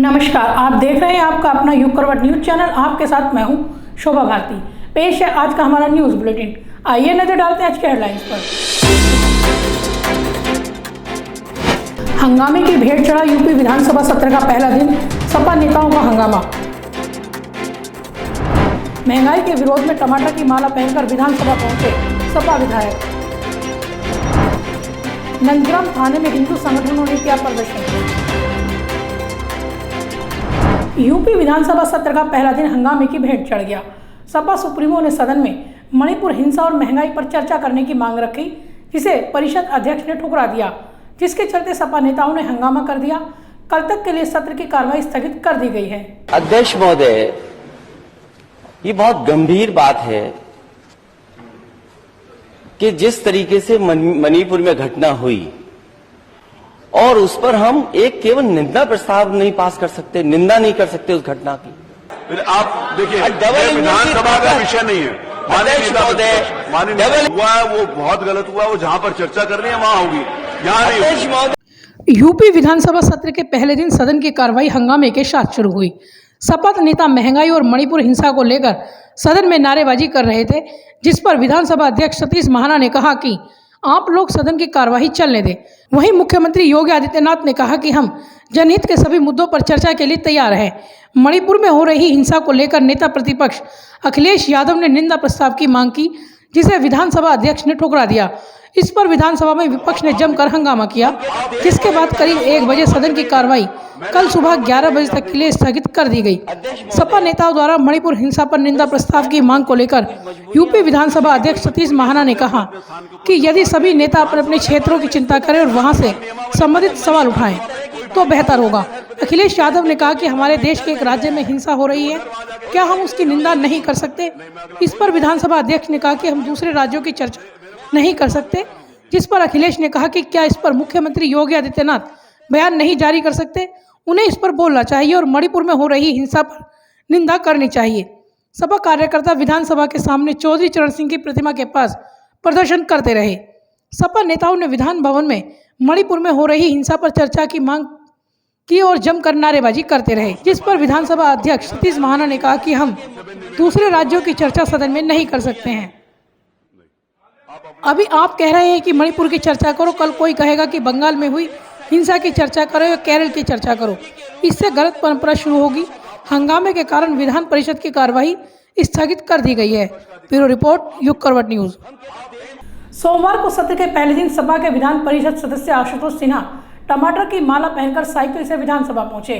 नमस्कार, आप देख रहे हैं आपका अपना युग करवट न्यूज चैनल। आपके साथ मैं हूं शोभा भारती। पेश है आज का हमारा न्यूज बुलेटिन। आइए नजर डालते हैं आज के हेडलाइंस पर। हंगामे की भेंट चढ़ा यूपी विधानसभा सत्र का पहला दिन, सपा नेताओं का हंगामा। महंगाई के विरोध में टमाटर की माला पहनकर विधानसभा पहुंचे सपा विधायक। नंदग्राम थाने में हिंदू संगठनों ने किया प्रदर्शन। यूपी विधानसभा सत्र का पहला दिन हंगामे की भेंट चढ़ गया। सपा सुप्रीमो ने सदन में मणिपुर हिंसा और महंगाई पर चर्चा करने की मांग रखी, जिसे परिषद अध्यक्ष ने ठुकरा दिया, जिसके चलते सपा नेताओं ने हंगामा कर दिया। कल तक के लिए सत्र की कार्रवाई स्थगित कर दी गई है। अध्यक्ष महोदय, ये बहुत गंभीर बात है कि जिस तरीके से मणिपुर में घटना हुई और उस पर हम एक केवल निंदा प्रस्ताव नहीं पास कर सकते, निंदा नहीं कर सकते उस घटना की। फिर आप देखिए, विधानसभा का विषय नहीं है। माननीय हुआ है, वो बहुत गलत हुआ। वो जहां पर चर्चा करनी है वहां होगी, यहाँ नहीं। यूपी विधानसभा सत्र के पहले दिन सदन की कार्रवाई हंगामे के साथ शुरू हुई। सपा नेता महंगाई और मणिपुर हिंसा को लेकर सदन में नारेबाजी कर रहे थे, जिस पर विधानसभा अध्यक्ष सतीश महाना ने कहा कि आप लोग सदन की कार्यवाही चलने दें। वहीं मुख्यमंत्री योगी आदित्यनाथ ने कहा कि हम जनहित के सभी मुद्दों पर चर्चा के लिए तैयार हैं। मणिपुर में हो रही हिंसा को लेकर नेता प्रतिपक्ष अखिलेश यादव ने निंदा प्रस्ताव की मांग की, जिसे विधानसभा अध्यक्ष ने ठुकरा दिया। इस पर विधानसभा में विपक्ष ने जमकर हंगामा किया, जिसके बाद करीब 1 बजे सदन की कार्रवाई कल सुबह 11 बजे तक के लिए स्थगित कर दी गई। सपा नेताओं द्वारा मणिपुर हिंसा पर निंदा प्रस्ताव की मांग को लेकर यूपी विधानसभा अध्यक्ष सतीश महाना ने कहा कि यदि सभी नेता अपने अपने क्षेत्रों की चिंता करें और वहां से संबंधित सवाल उठाएं तो बेहतर होगा। अखिलेश यादव ने कहा कि हमारे देश के एक राज्य में हिंसा हो रही है, क्या हम उसकी निंदा नहीं कर सकते? इस पर विधानसभा अध्यक्ष ने कहा कि हम दूसरे राज्यों की चर्चा नहीं कर सकते, जिस पर अखिलेश ने कहा कि क्या इस पर मुख्यमंत्री योगी आदित्यनाथ बयान नहीं जारी कर सकते? उन्हें इस पर बोलना चाहिए और मणिपुर में हो रही हिंसा पर निंदा करनी चाहिए। सपा कार्यकर्ता विधानसभा के सामने चौधरी चरण सिंह की प्रतिमा के पास प्रदर्शन करते रहे। सपा नेताओं ने विधान भवन में मणिपुर में हो रही हिंसा पर चर्चा की मांग की और जमकर नारेबाजी करते रहे, जिस पर विधानसभा अध्यक्ष सतीश महाना ने कहा कि हम दूसरे राज्यों की चर्चा सदन में नहीं कर सकते हैं। अभी आप कह रहे हैं कि मणिपुर की चर्चा करो, कल कोई कहेगा कि बंगाल में हुई हिंसा की चर्चा करो या केरल की चर्चा करो। इससे गलत परंपरा शुरू होगी। हंगामे के कारण विधान परिषद की कार्यवाही स्थगित कर दी गई है। ब्यूरो रिपोर्ट, युग करवट न्यूज। सोमवार को सत्र के पहले दिन सपा के विधान परिषद सदस्य आशुतोष सिन्हा टमाटर की माला पहनकर साइकिल से विधानसभा पहुंचे।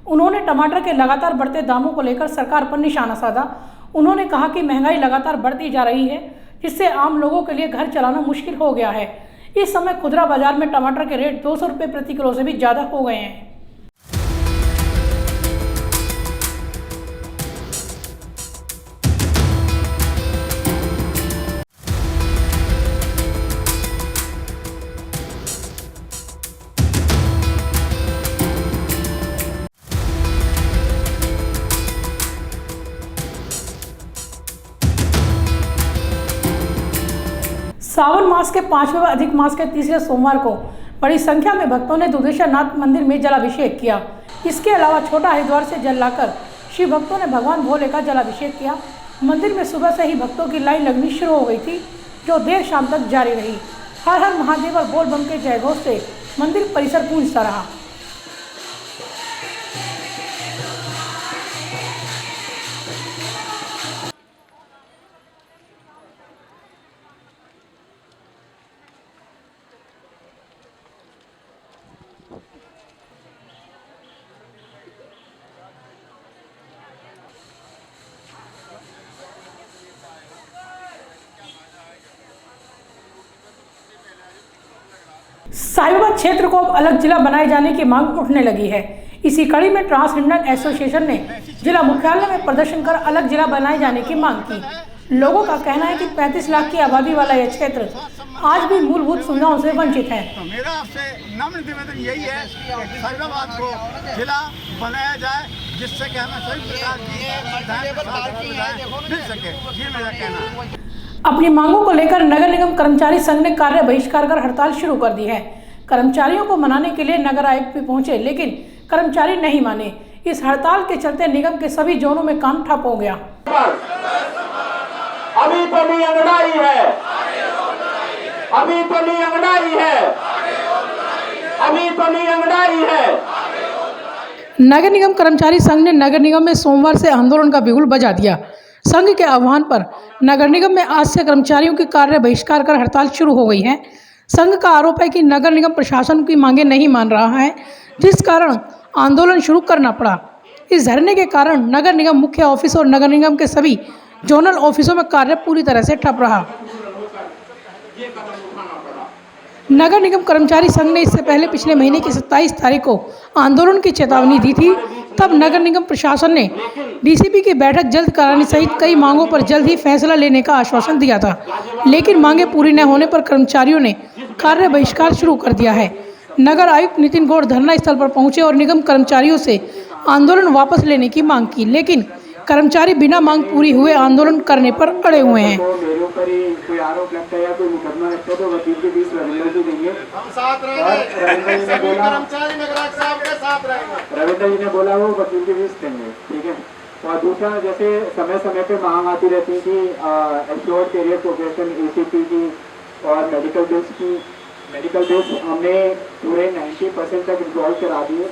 उन्होंने टमाटर के लगातार बढ़ते दामों को लेकर सरकार पर निशाना साधा। उन्होंने कहा कि महंगाई लगातार बढ़ती जा रही है, जिससे आम लोगों के लिए घर चलाना मुश्किल हो गया है। इस समय खुदरा बाजार में टमाटर के रेट 200 रुपये प्रति किलो से भी ज्यादा हो गए हैं। सावन मास के 5वें व अधिक मास के तीसरे सोमवार को बड़ी संख्या में भक्तों ने दुधेश्वर नाथ मंदिर में जलाभिषेक किया। इसके अलावा छोटा हरिद्वार से जल लाकर शिव भक्तों ने भगवान भोले का जलाभिषेक किया। मंदिर में सुबह से ही भक्तों की लाइन लगनी शुरू हो गई थी, जो देर शाम तक जारी रही। हर हर महादेव और बोल बम के जयघोष से मंदिर परिसर गूंजता रहा। साहिबाबाद क्षेत्र को अब अलग जिला बनाए जाने की मांग उठने लगी है। इसी कड़ी में ट्रांस इंडियन एसोसिएशन ने जिला मुख्यालय में प्रदर्शन कर अलग जिला बनाए जाने की मांग की। लोगों का कहना है कि 35 लाख की आबादी वाला यह क्षेत्र आज भी मूलभूत सुविधाओं से वंचित है। तो मेरा आपसे नम्र निवेदन यही है कि साहिबाबाद को जिला बनाया जाए, जिससे कि हमें सभी प्रकार की मिल सके। ये मेरा कहना है। अपनी मांगों को लेकर नगर निगम कर्मचारी संघ ने कार्य बहिष्कार कर हड़ताल शुरू कर दी है। कर्मचारियों को मनाने के लिए नगर आयुक्त भी पहुंचे, लेकिन कर्मचारी नहीं माने। इस हड़ताल के चलते निगम के सभी जोनों में काम ठप हो गया। अभी तो नहीं अंगड़ाई है, अभी तो नहीं अंगड़ाई है, अभी तो नहीं अंगड़ाई है। नगर निगम कर्मचारी संघ ने नगर निगम में सोमवार से आंदोलन का बिगुल बजा दिया। संघ के आह्वान पर नगर निगम में आज से कर्मचारियों की कार्य बहिष्कार कर हड़ताल शुरू हो गई है। संघ का आरोप है कि नगर निगम प्रशासन की मांगे नहीं मान रहा है, जिस कारण आंदोलन शुरू करना पड़ा। इस धरने के कारण नगर निगम मुख्य ऑफिस और नगर निगम के सभी जोनल ऑफिसों में कार्य पूरी तरह से ठप रहा। नगर निगम कर्मचारी संघ ने इससे पहले पिछले महीने की 27 तारीख को आंदोलन की चेतावनी दी थी। तब नगर निगम प्रशासन ने डीसीपी की बैठक जल्द कराने सहित कई मांगों पर जल्द ही फैसला लेने का आश्वासन दिया था, लेकिन मांगे पूरी न होने पर कर्मचारियों ने कार्य बहिष्कार शुरू कर दिया है। नगर आयुक्त नितिन गौड़ धरना स्थल पर पहुंचे और निगम कर्मचारियों से आंदोलन वापस लेने की मांग की, लेकिन कर्मचारी बिना मांग पूरी हुए आंदोलन करने पर अड़े हुए हैं। मेरे ऊपर ही कोई आरोप लगता है या कोई मुकदमा लगता है तो वकील के बीच रविंदर जी देंगे। हम साथ रहेंगे, सभी कर्मचारी नगराज साहब के साथ रहेंगे। रविंदर जी ने बोला वो वकील के बीच देंगे, ठीक है। और दूसरा, जैसे समय समय पे मांग आती रहती थी एश्योर्ड कैरियर प्रोग्रेशन एसीपी की और मेडिकल बिल्स हमने पूरे 90% तक इंस्टॉल करा दिए।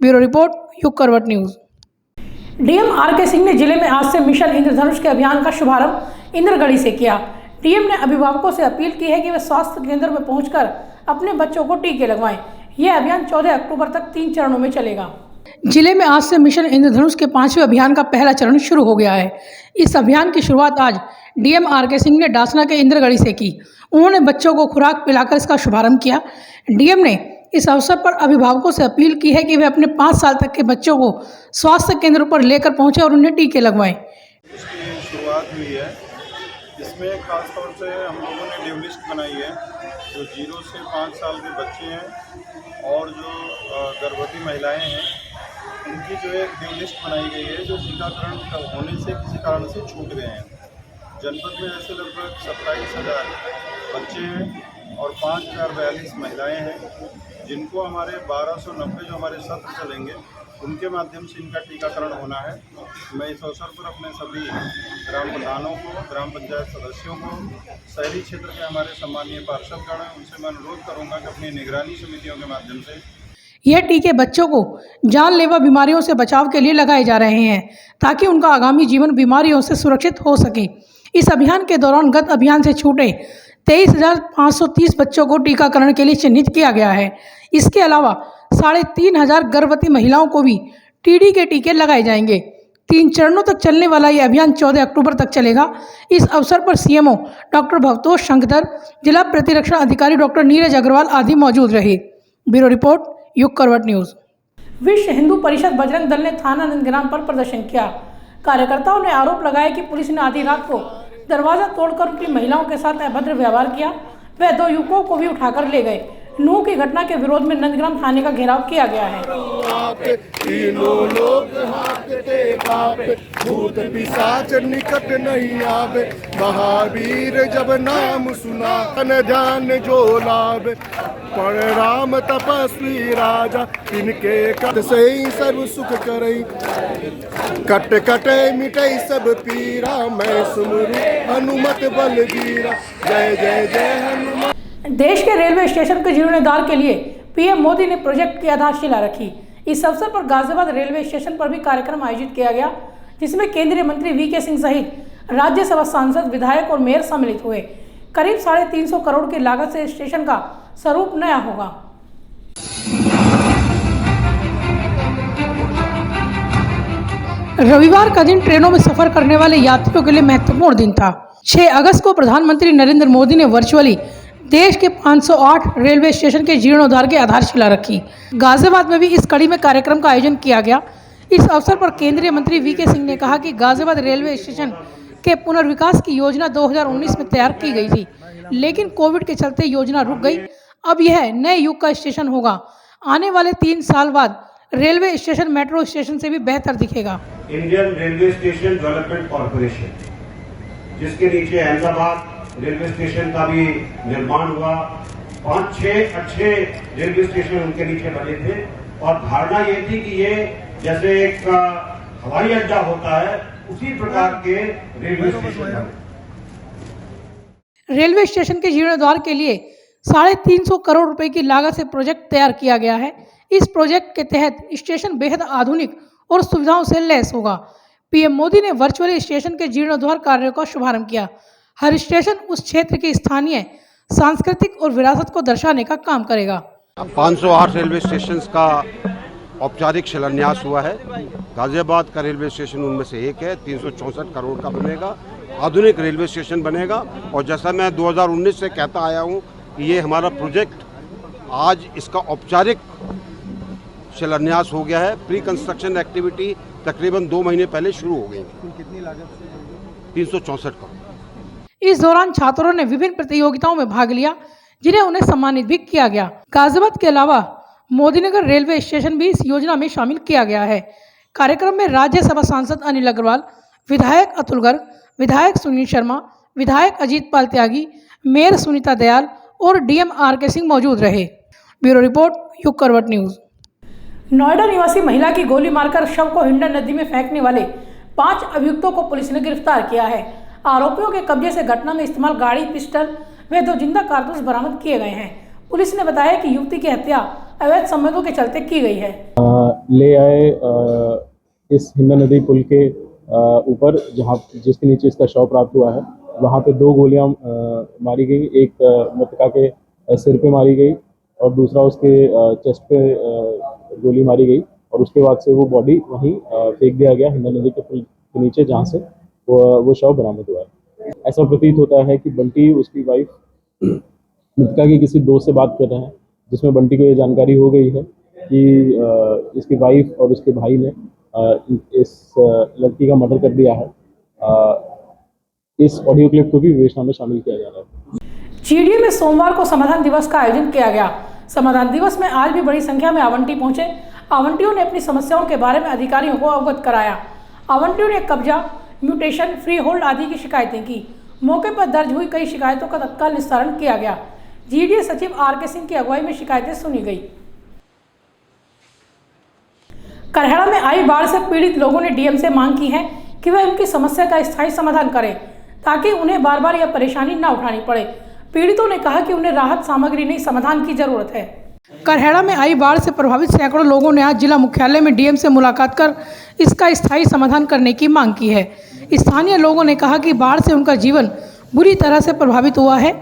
ब्यूरो रिपोर्ट, युग करवट न्यूज। DM R K. सिंह ने जिले में आज से मिशन इंद्रधनुष के अभियान का शुभारंभ इंद्रगढ़ी से किया। डीएम ने अभिभावकों से अपील की है कि वे स्वास्थ्य केंद्र में पहुंचकर अपने बच्चों को टीके लगवाएं। यह अभियान 14 अक्टूबर तक 3 चरणों में चलेगा। जिले में आज से मिशन इंद्रधनुष के 5वें अभियान का पहला चरण शुरू हो गया है। इस अभियान की शुरुआत आज डीएम आर.के. सिंह ने डासना के इंद्रगढ़ी से की। उन्होंने बच्चों को खुराक पिलाकर इसका शुभारंभ किया। डीएम ने इस अवसर पर अभिभावकों से अपील की है कि वे अपने 5 साल तक के बच्चों को स्वास्थ्य केंद्र पर लेकर पहुंचे और उन्हें टीके लगवाएं। इसकी शुरुआत हुई है। इसमें खासतौर से हम लोगों ने ड्यू लिस्ट बनाई है। जो 0 से 5 साल के बच्चे हैं और जो गर्भवती महिलाएं हैं, उनकी जो एक ड्यू लिस्ट बनाई गई है जो टीकाकरण होने से किसी कारण से छूट गए हैं। जनपद में ऐसे लगभग 27,000 बच्चे हैं और 5,042 महिलाएं हैं, जिनको हमारे 1290 जो हमारे सत्र चलेंगे उनके माध्यम से इनका टीकाकरण होना है। मैं इस अवसर पर अपने सभी ग्राम प्रधानों को, ग्राम पंचायत सदस्यों को, शहरी क्षेत्र के हमारे सम्मानीय पार्षदगण हैं, उनसे मैं अनुरोध करूंगा कि अपनी निगरानी समितियों के माध्यम से यह टीके बच्चों को जानलेवा बीमारियों से बचाव के लिए लगाए जा रहे हैं, ताकि उनका आगामी जीवन बीमारियों से सुरक्षित हो सके। इस अभियान के दौरान गत अभियान से छूटे 23,530 बच्चों को टीकाकरण के लिए चिन्हित किया गया है। इसके अलावा 3,500 गर्भवती महिलाओं को भी टीडी के टीके लगाए जाएंगे। 3 चरणों तक चलने वाला यह अभियान 14 अक्टूबर तक चलेगा। इस अवसर पर सीएमओ डॉक्टर भवतोष शंकर, जिला प्रतिरक्षण अधिकारी डॉक्टर नीरज अग्रवाल आदि मौजूद रहे। ब्यूरो रिपोर्ट, युग करवट न्यूज। विश्व हिंदू परिषद बजरंग दल ने थाना नंदग्राम पर प्रदर्शन किया। कार्यकर्ताओं ने आरोप लगाया कि पुलिस ने आधी रात को दरवाजा तोड़कर उनकी महिलाओं के साथ अभद्र व्यवहार किया। वह 2 युवकों को भी उठाकर ले गए। नूह की घटना के विरोध में नंदग्राम थाने का घेराव किया गया है। तीनों लोग हाथते कांपे, भूत पिशाच निकट नहीं आवे, महावीर जब नाम सुना तन ध्यान जो लावे, पर राम तपस्वी राजा इनके कट से ही सर्व सुख करई, कट कटे मिटे सब पीरा, मैं सुमरू हनुमत बलबीरा, जय जय जय हनुमान। देश के रेलवे स्टेशन के जीर्णोद्धार के लिए पीएम मोदी ने प्रोजेक्ट की आधारशिला रखी। इस अवसर पर गाजियाबाद रेलवे स्टेशन पर भी कार्यक्रम आयोजित किया गया, जिसमें केंद्रीय मंत्री वी.के. सिंह सहित राज्यसभा सांसद, विधायक और मेयर सम्मिलित हुए। करीब 350 करोड़ की लागत से स्टेशन का स्वरूप नया होगा। रविवार का दिन ट्रेनों में सफर करने वाले यात्रियों के लिए महत्वपूर्ण दिन था। 6 अगस्त को प्रधानमंत्री नरेंद्र मोदी ने वर्चुअली देश के 508 रेलवे स्टेशन के जीर्णोद्धार की आधारशिला रखी। गाजियाबाद में भी इस कड़ी में कार्यक्रम का आयोजन किया गया। इस अवसर पर केंद्रीय मंत्री वी.के. सिंह ने कहा कि गाजियाबाद रेलवे स्टेशन के पुनर्विकास की योजना 2019 में तैयार की गई थी, लेकिन कोविड के चलते योजना रुक गई। अब यह नए युग का स्टेशन होगा। आने वाले 3 साल बाद रेलवे स्टेशन मेट्रो स्टेशन से भी बेहतर दिखेगा। Indian railway station development corporation, जिसके नीचे अहमदाबाद रेलवे स्टेशन का भी निर्माण हुआ, 5-6 अच्छे रेलवे स्टेशन उनके नीचे बने थे और धारणा ये थी कि ये जैसे एक हवाई अड्डा होता है, उसी प्रकार के रेलवे स्टेशन बने। रेलवे स्टेशन के जीर्णोद्धार के लिए 350 करोड़ रुपए की लागत से प्रोजेक्ट तैयार किया गया है। इस प्रोजेक्ट के तहत स्टेशन बेहद आधुनिक और सुविधाओं से लैस होगा। पीएम मोदी ने वर्चुअली स्टेशन के जीर्णोद्धार कार्य का शुभारंभ किया। हर स्टेशन उस क्षेत्र की स्थानीय सांस्कृतिक और विरासत को दर्शाने का काम करेगा। 508 रेलवे स्टेशन का औपचारिक शिलान्यास हुआ है। गाजियाबाद का रेलवे स्टेशन उनमें से एक है। 364 करोड़ का बनेगा, आधुनिक रेलवे स्टेशन बनेगा। और जैसा मैं 2019 से कहता आया हूं कि ये हमारा प्रोजेक्ट आज इसका औपचारिक शिलान्यास हो गया है। प्री कंस्ट्रक्शन एक्टिविटी तकरीबन 2 महीने पहले शुरू हो गई। कितनी लागत से? 364 करोड़। इस दौरान छात्रों ने विभिन्न प्रतियोगिताओं में भाग लिया, जिन्हें उन्हें सम्मानित भी किया गया। गाजियाबाद के अलावा मोदीनगर रेलवे स्टेशन भी इस योजना में शामिल किया गया है। कार्यक्रम में राज्यसभा सांसद अनिल अग्रवाल, विधायक अतुल गर्ग, विधायक सुनील शर्मा, विधायक अजीत पाल त्यागी, मेयर सुनीता दयाल और डीएम आर.के. सिंह मौजूद रहे। ब्यूरो रिपोर्ट, युग करवट न्यूज। नोएडा निवासी महिला की गोली मारकर शव को हिंडन नदी में फेंकने वाले 5 अभियुक्तों को पुलिस ने गिरफ्तार किया है। आरोपियों के कब्जे से घटना में इस्तेमाल गाड़ी, पिस्टल व 2 जिंदा कारतूस बरामद किए गए हैं। पुलिस ने बताया कि युवती की हत्या अवैध संबंधों के चलते की गई है। ले आए इस हिंडन नदी पुल के ऊपर, जहाँ जिसके नीचे इसका शव प्राप्त हुआ है, वहाँ पे 2 गोलियां मारी गई। एक मृतका के सिर पे मारी गई और दूसरा उसके चेस्ट पे गोली मारी गई। और उसके बाद से वो बॉडी वहीं फेंक दिया गया हिंडन नदी के पुल के नीचे, जहाँ से वो शव बरामद हुआ है। ऐसा प्रतीत होता है कि बंटी उसकी वाइफ मृतका की किसी दोस्त से बात कर रहे हैं, जिसमें बंटी को ये जानकारी हो गई है कि इसकी वाइफ और उसके भाई ने इस लड़की का मर्डर कर दिया है। इस ऑडियो क्लिप को भी विवेचना में शामिल किया जा रहा है। चीडिया में सोमवार को समाधान दिवस का आयोजन किया गया। समाधान दिवस में आज भी बड़ी संख्या में आवंटी पहुंचे। आवंटियों ने अपनी समस्याओं के बारे में अधिकारियों को अवगत कराया। आवंटियों ने कब्जा, म्यूटेशन, फ्री होल्ड आदि की शिकायतें की। मौके पर दर्ज हुई कई शिकायतों का तत्काल निस्तारण किया गया। जीडीए सचिव आर.के. सिंह की अगुवाई में शिकायतें सुनी गई। करहड़ा में आई बाढ़ से पीड़ित लोगों ने डीएम से मांग की है कि वह उनकी समस्या का स्थायी समाधान करें, ताकि उन्हें बार बार यह परेशानी न उठानी पड़े। पीड़ितों ने कहा कि उन्हें राहत सामग्री नहीं, समाधान की जरूरत है। करहड़ा में आई बाढ़ से प्रभावित सैकड़ों लोगों ने आज जिला मुख्यालय में डीएम से मुलाकात कर इसका स्थायी समाधान करने की मांग की है। स्थानीय लोगों ने कहा कि बाढ़ से उनका जीवन बुरी तरह से प्रभावित हुआ है।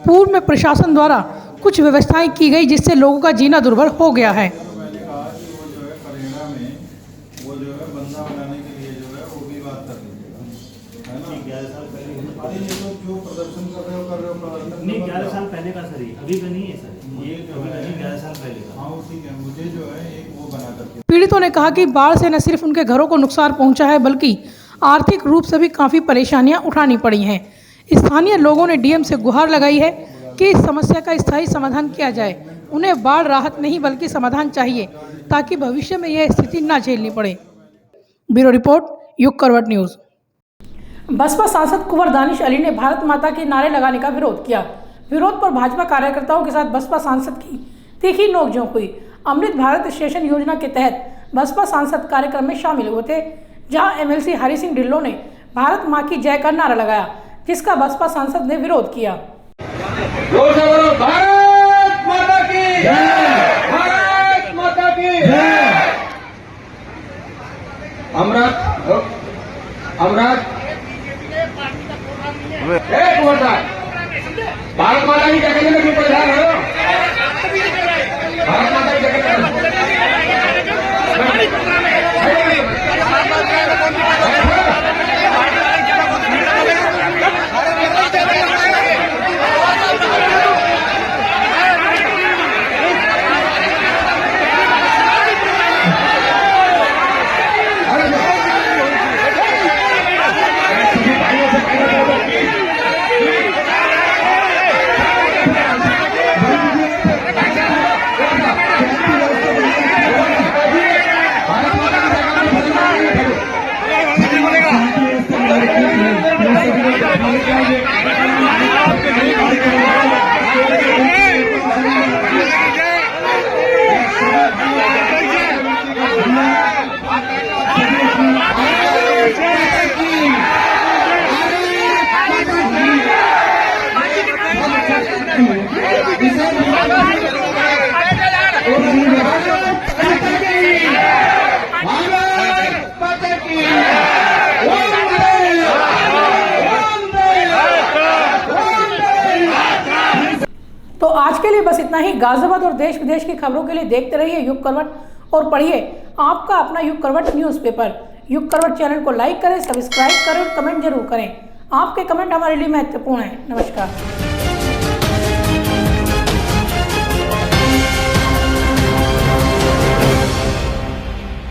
पूर्व में प्रशासन द्वारा कुछ व्यवस्थाएं की गई, जिससे लोगों का जीना दुर्भर हो गया है। नहीं, 11 साल पहले का सर, अभी का नहीं है सर, ये अभी का नहीं, 11 साल पहले का। हाँ ठीक है, मुझे जो है एक वो बना करके। पीड़ितों ने कहा कि बाढ़ से न सिर्फ उनके घरों को नुकसान पहुंचा है, बल्कि आर्थिक रूप से भी काफ़ी परेशानियां उठानी पड़ी हैं। स्थानीय लोगों ने डीएम से गुहार लगाई है कि इस समस्या का स्थायी समाधान किया जाए। उन्हें बाढ़ राहत नहीं बल्कि समाधान चाहिए, ताकि भविष्य में यह स्थिति न झेलनी पड़े। ब्यूरो रिपोर्ट, युग करवट न्यूज़। बसपा सांसद कुंवर दानिश अली ने भारत माता के नारे लगाने का विरोध किया। विरोध पर भाजपा कार्यकर्ताओं के साथ बसपा सांसद की तीखी नोकझोंक हुई। अमृत भारत स्टेशन योजना के तहत बसपा सांसद कार्यक्रम में शामिल हुए थे, जहां एमएलसी हरि सिंह ढिल्लों ने भारत माँ की जय का नारा लगाया, जिसका बसपा सांसद ने विरोध किया। भारत माता की जय, भारत माता की जय। अमृत एक भारत माता की जगह में क्यों परेशान हो? भारत माता की जगह के लिए बस इतना ही। गाजियाबाद और देश विदेश की खबरों के लिए देखते रहिए युग करवट और पढ़िए आपका अपना युग करवट न्यूज़पेपर। युग करवट चैनल को लाइक करें, सब्सक्राइब करें और कमेंट जरूर करें। आपके कमेंट हमारे लिए महत्वपूर्ण है। नमस्कार।